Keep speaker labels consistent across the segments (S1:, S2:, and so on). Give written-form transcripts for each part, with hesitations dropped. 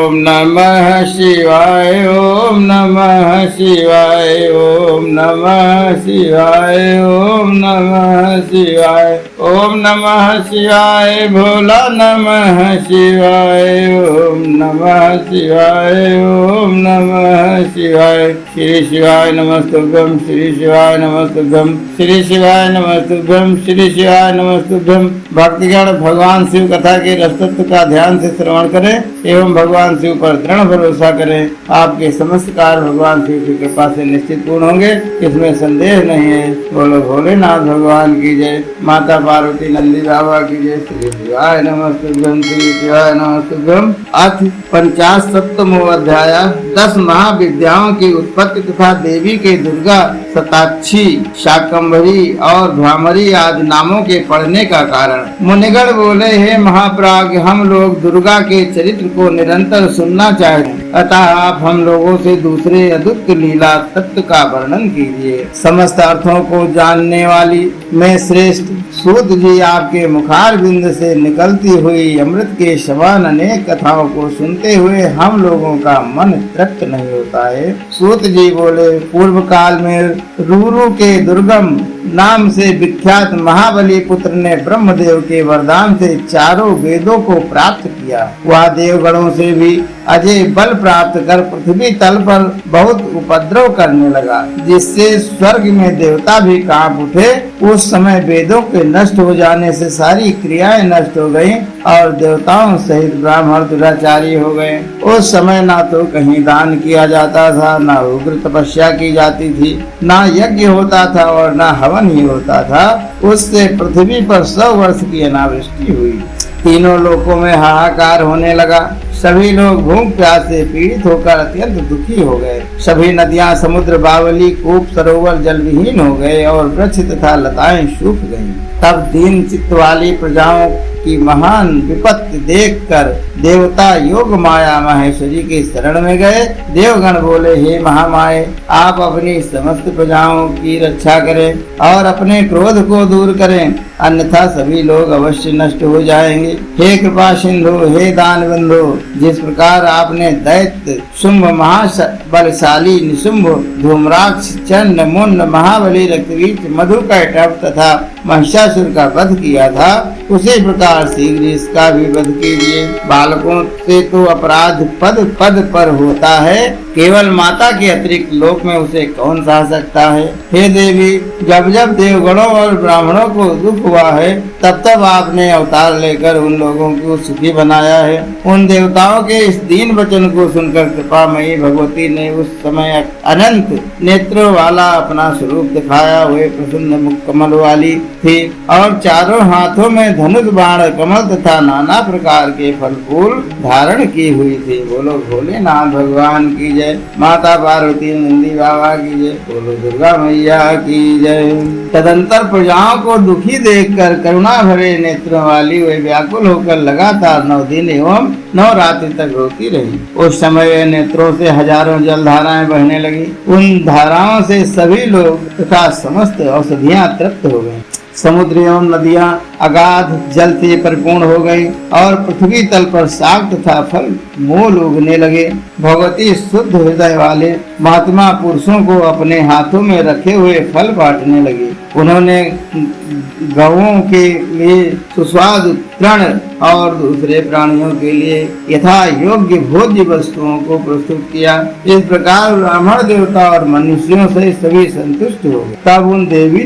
S1: ओम नमः शिवाय, ओम नमः शिवाय, ओम नमः शिवाय, ओम नमः शिवाय, ओम नमः शिवाय, भोला नमः शिवाय, ओम नमः शिवाय, ओम नमः शिवाय। श्री शिवाय नमस्तुभ्यं, श्री शिवाय नमस्तुभ्यं, श्री शिवाय नमस्तुभ्यं, श्री शिवाय नमस्तुभ्यं। भक्तगण भगवान शिव कथा के रसतत्व का ध्यान से श्रवण करें एवं भगवान शिव पर दृढ़ भरोसा करें। आपके समस्त कार्य भगवान शिव की कृपा से निश्चित पूर्ण होंगे, इसमें संदेह नहीं है। बोलो भोलेनाथ भगवान की जय, माता पार्वती नंदी बाबा की जय। श्री शिवाय नमस्तुभ्यं, श्री शिवाय नमस्तुभ्यं। अथ 50वां अध्याय 10 महाविद्याओं की उत्पत्ति तथा देवी के दुर्गा, शताक्षी, शाकंभरी और भ्रामरी आदि नामों के पढ़ने का कारण। मुनिगण बोले, हे महाप्राज्ञ, हम लोग दुर्गा के चरित्र को निरंतर सुनना चाहते हैं, अतः आप हम लोगों से दूसरे अद्भुत लीला तत्व का वर्णन कीजिए। समस्त अर्थों को जानने वाली मैं श्रेष्ठ सूत जी, आपके मुखार बिंद से निकलती हुई अमृत के समान अनेक कथाओं को सुनते हुए हम लोगों का मन तृप्त नहीं होता है। सूत जी बोले, पूर्व काल में रूरू के दुर्गम नाम से विख्यात महाबली पुत्र ने ब्रह्मदेव के वरदान से चारों वेदों को प्राप्त किया। वह देवगणों से भी अजय बल प्राप्त कर पृथ्वी तल पर बहुत उपद्रव करने लगा, जिससे स्वर्ग में देवता भी कांप उठे। उस समय वेदों के नष्ट हो जाने से सारी क्रियाएं नष्ट हो गईं और देवताओं सहित ब्राह्मण दुराचारी हो गए। उस समय ना तो कहीं दान किया जाता था, ना उग्र तपस्या की जाती थी, ना यज्ञ होता था और ना हवन ही होता था। उससे पृथ्वी पर 100 वर्ष की अनावृष्टि हुई। तीनों लोकों में हाहाकार होने लगा। सभी लोग भूख प्यास से पीड़ित होकर अत्यंत दुखी हो गए। सभी नदियां, समुद्र, बावली, कूप, सरोवर जल विहीन हो गए और वृक्ष तथा लताएं सूख गईं। तब दीन चित्त वाली प्रजाओं की महान विपत्ति देखकर देवता योग माया महेश्वरी के शरण में गए। देवगण बोले, हे महामाये, आप अपनी समस्त प्रजाओं की रक्षा करें और अपने क्रोध को दूर करें, अन्यथा सभी लोग अवश्य नष्ट हो जाएंगे। हे कृपा सिंधु, हे दान बंधु, जिस प्रकार आपने दैत्य शुंभ, महाबलशाली निशुंभ, धूम्राक्ष, चंड, मुंड, महाबली, रक्तवीच, मधुकैटभ तथा महिषासुर का वध किया था, उसी प्रकार शीघ्र इसका भी वध कीजिए। बालकों से तो अपराध पद पद पर होता है, केवल माता के अतिरिक्त लोक में उसे कौन सह सकता है। हे देवी, जब जब देवगणों और ब्राह्मणों को दुख हुआ है, तब तब आपने अवतार लेकर उन लोगों को सुखी बनाया है। उन देवताओं के इस दीन वचन को सुनकर कृपामयी भगवती ने उस समय अनंत नेत्रों वाला अपना स्वरूप दिखाया। वे प्रसन्न मुख कमल वाली थी और चारों हाथों में धनुष, बाण, कमल तथा नाना प्रकार के फल फूल धारण की हुई थी। बोलो भोलेनाथ भगवान की जय, माता पार्वती नंदी बाबा की जय, बोलो दुर्गा मैया की जय। तदंतर प्रजाओं को दुखी देखकर करुणा भरे नेत्रों वाली वे व्याकुल होकर लगातार 9 दिन एवं 9 रात्रि तक रोती रही। उस समय वे नेत्रों से हजारों जल धाराएं बहने लगी। उन धाराओं से सभी लोग तथा समस्त औषधियां तृप्त हो गईं। समुद्र एवं नदियां अगाध जल से परिपूर्ण हो गई और पृथ्वी तल पर साग तथा फल मूल उगने लगे। भगवती शुद्ध हृदय वाले महात्मा पुरुषों को अपने हाथों में रखे हुए फल बांटने लगे। उन्होंने गौओं के लिए सुस्वाद तृण और दूसरे प्राणियों के लिए यथा योग्य भोज्य वस्तुओं को प्रस्तुत किया। इस प्रकार ब्राह्मण, देवता और मनुष्यों से सभी संतुष्ट हो गए। तब उन देवी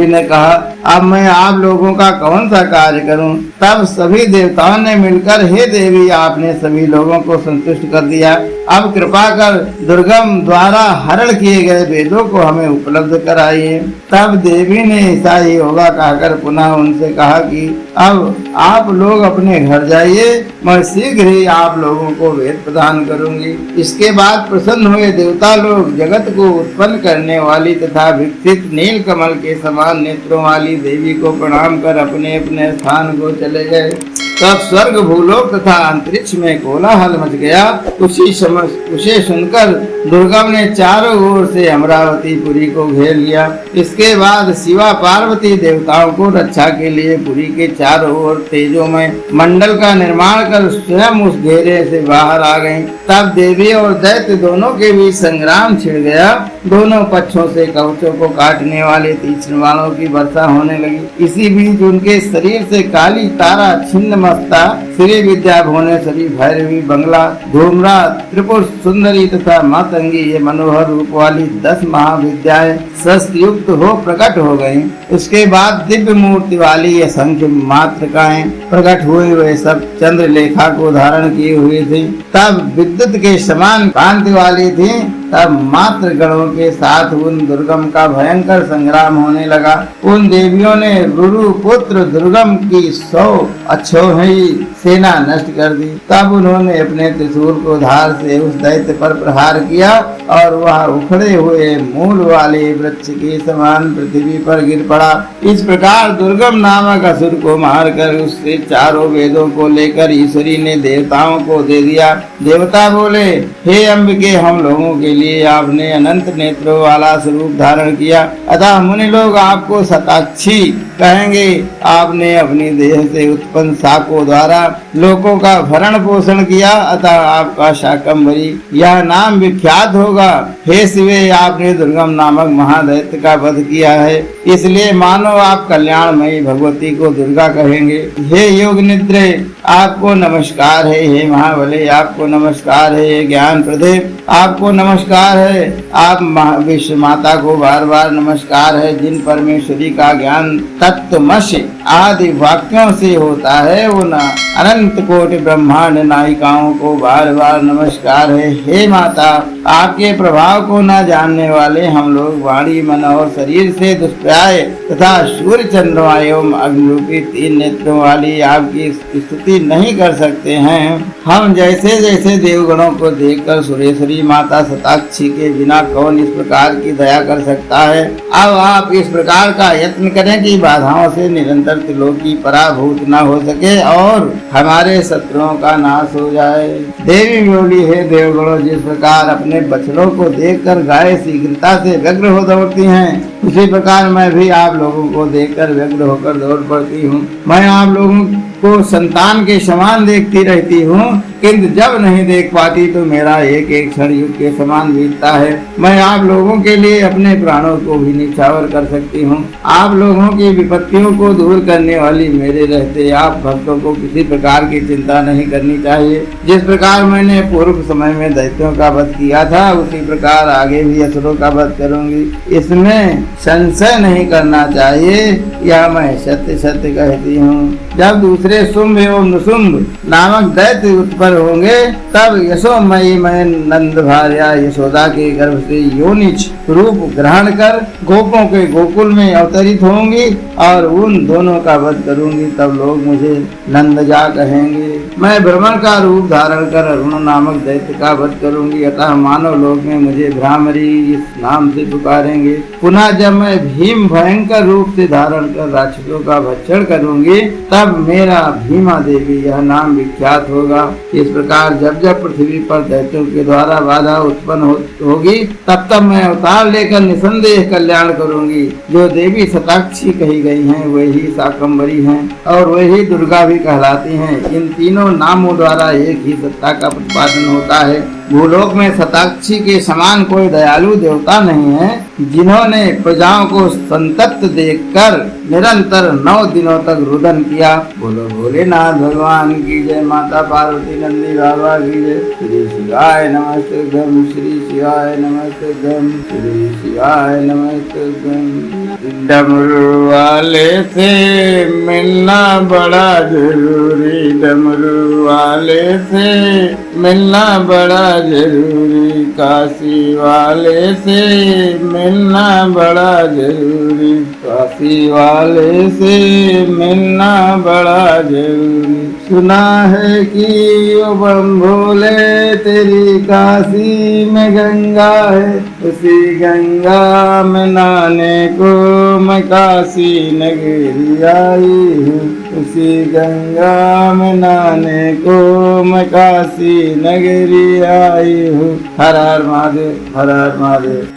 S1: ने कहा, अब मैं आप लोगों का कौन सा कार्य करूं? तब सभी देवताओं ने मिलकर, हे देवी, आपने सभी लोगों को संतुष्ट कर दिया, अब कृपा कर दुर्गम द्वारा हरण किए गए वेदों को हमें उपलब्ध कराइए। तब देवी ने ऐसा ही होगा कहकर पुनः उनसे कहा कि अब आप लोग अपने घर जाइए, मैं शीघ्र ही आप लोगों को वेद प्रदान करूंगी। इसके बाद प्रसन्न हुए देवता लोग जगत को उत्पन्न करने वाली तथा विकसित नील कमल के समान नेत्रों वाली देवी को प्रणाम कर अपने अपने स्थान को चले गए। तब स्वर्ग भूलोक तथा अंतरिक्ष में कोलाहल मच गया। उसे सुनकर दुर्गम ने चारों ओर से अमरावतीपुरी को घेर लिया। इसके बाद शिवा पार्वती देवताओं को रक्षा के लिए पुरी के चारों ओर तेजोमय मंडल का निर्माण कर स्वयं उस घेरे से बाहर आ गईं। तब देवी और दैत्य दोनों के बीच संग्राम छिड़ गया। दोनों पक्षों से कवचों को काटने वाले तीक्ष्ण बाणों की वर्षा होने लगी। इसी बीच उनके शरीर से काली तारा, छिन्न मस्ता, श्री विद्या, भुवनेश्वरी, भैरवी, बंगला, धूम्रा, त्रिपुर सुंदरी तथा मातंगी ये मनोहर रूप वाली 10 महाविद्याएं शस्त्र युक्त हो प्रकट हो गयी। उसके बाद दिव्य मूर्ति वाली असंख्य मातृकाएं प्रकट हुई। वे सब चंद्रलेखा को धारण किए हुए थी। तब विद्युत के समान कांति वाली थी। तब मात्र गणों के साथ उन दुर्गम का भयंकर संग्राम होने लगा। उन देवियों ने रुरु पुत्र दुर्गम की 100 अक्षौहिणी सेना नष्ट कर दी। तब उन्होंने अपने त्रिशूल को धार से उस दैत्य पर प्रहार किया और वह उखड़े हुए मूल वाले वृक्ष के समान पृथ्वी पर गिर पड़ा। इस प्रकार दुर्गम नामक असुर को मारकर उससे चारों वेदों को लेकर ईश्वरी ने देवताओं को दे दिया। देवता बोले, हे अम्बिके, हम लोगों के लिए आपने अनंत नेत्रों वाला स्वरूप धारण किया, अतः मुनि लोग आपको शताक्षी कहेंगे। आपने अपनी देह से उत्पन्न शाकों द्वारा लोगों का भरण पोषण किया, अतः आपका शाकंभरी यह नाम विख्यात होगा। हे शिवे, आपने दुर्गम नामक महादैत्य का वध किया है, इसलिए मानो आप कल्याणमयी भगवती को दुर्गा कहेंगे। हे योग निद्रे, आपको नमस्कार है। हे महाबले, आपको नमस्कार है। हे ज्ञान प्रदे, आपको नमस्कार है। आप विश्व माता को बार बार नमस्कार है। जिन परमेश्वरी का ज्ञान तत्वमसि आदि वाक्यों से होता है, उन अनंत कोटि ब्रह्मांड नायिकाओं को बार बार नमस्कार है। हे माता, आपके प्रभाव को न जानने वाले हम लोग वाणी, मन और शरीर से दुष्प्राय तथा सूर्य, चंद्रमा एवं अग्निरूपी 3 नेत्रों वाली आपकी स्तुति नहीं कर सकते हैं। हम जैसे जैसे देवगणों को देखकर सुरेश्वरी माता शताक्षी के बिना कौन इस प्रकार की दया कर सकता है। अब आप इस प्रकार का यत्न करें कि बाधाओं से निरंतर त्रिलोकी पराभूत न हो सके और हमारे शत्रुओं का नाश हो जाए। देवी बोली, हे देवगणों, जिस प्रकार अपने बछड़ों को देखकर गाय शीघ्रता से व्यग्र हो दौड़ती हैं, उसी प्रकार मैं भी आप लोगों को देखकर व्यग्र होकर दौड़ पड़ती हूँ। मैं आप लोगों को संतान के समान देखती रहती हूँ, किंतु जब नहीं देख पाती तो मेरा एक एक क्षण युग के समान बीतता है। मैं आप लोगों के लिए अपने प्राणों को भी निछावर कर सकती हूँ। आप लोगों की विपत्तियों को दूर करने वाली मेरे रहते आप भक्तों को किसी प्रकार की चिंता नहीं करनी चाहिए। जिस प्रकार मैंने पूर्व समय में दैत्यों का वध किया था, उसी प्रकार आगे भी असुरों का वध करूंगी। इसमें संशय नहीं करना चाहिए, यह मैं सत्य सत्य कहती हूँ। जब दूसरे शुंभ एवं नुशुंभ नामक दैत्य उत्पन्न होंगे, तब यशोमयी मैं नंद भार्या यशोदा के गर्भ से योनिच रूप ग्रहण कर गोपों के गोकुल में अवतरित होंगी और उन दोनों का वध करूंगी। तब लोग मुझे नंदजा कहेंगे। मैं ब्रह्मण का रूप धारण कर अरुण नामक दैत्य का वध करूंगी, अतः मानव लोग में मुझे भ्रामरी इस नाम से पुकारेंगे। पुनः जब मैं भीम भयंकर रूप से धारण कर राक्षसों का भक्षण करूंगी, तब मेरा भीमा देवी यह नाम विख्यात होगा। इस प्रकार जब जब पृथ्वी पर दैत्यों के द्वारा बाधा उत्पन्न होगी, तब तब मैं अवतार लेकर निसंदेह कल्याण करूंगी। जो देवी शताक्षी कही गई हैं, वही शाकंभरी हैं और वही दुर्गा भी कहलाती हैं। इन तीनों नामों द्वारा एक ही सत्ता का प्रतिपादन होता है। भूलोक में शताक्षी के समान कोई दयालु देवता नहीं है, जिन्होंने प्रजाओं को संतप्त देखकर निरंतर 9 दिनों तक रुदन किया। बोलो भोलेनाथ भगवान की जय, माता पार्वती नंदी बाबा की जय। श्री शिवाय नमस्तुभ्यं, श्री शिवाय नमस्तुभ्यं, श्री शिवाय नमस्तुभ्यं। डमरू वाले से मिलना बड़ा जरूरी, डमरू वाले से मिलना बड़ा जरूरी, काशी वाले से मिलना बड़ा जरूरी, काशी वाले से मिलना बड़ा जरूरी। सुना है कि ओ बम भोले तेरी काशी में गंगा है, उसी गंगा में नहाने को मैं काशी नगरी आई हूँ, उसी गंगा में नहाने को मैं काशी नगरी आई हूँ। हर हर महादेव, हर हर महादेव।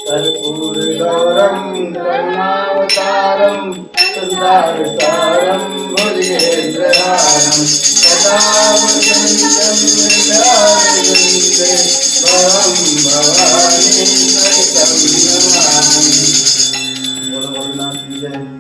S1: कर्पूरगौरं करुणावतारं संसारसारं भुजगेन्द्रहारं सदा वसन्तं हृदयारविन्दे भवं भवानी सहितं नमामि। बोलो भोलेनाथ की जय।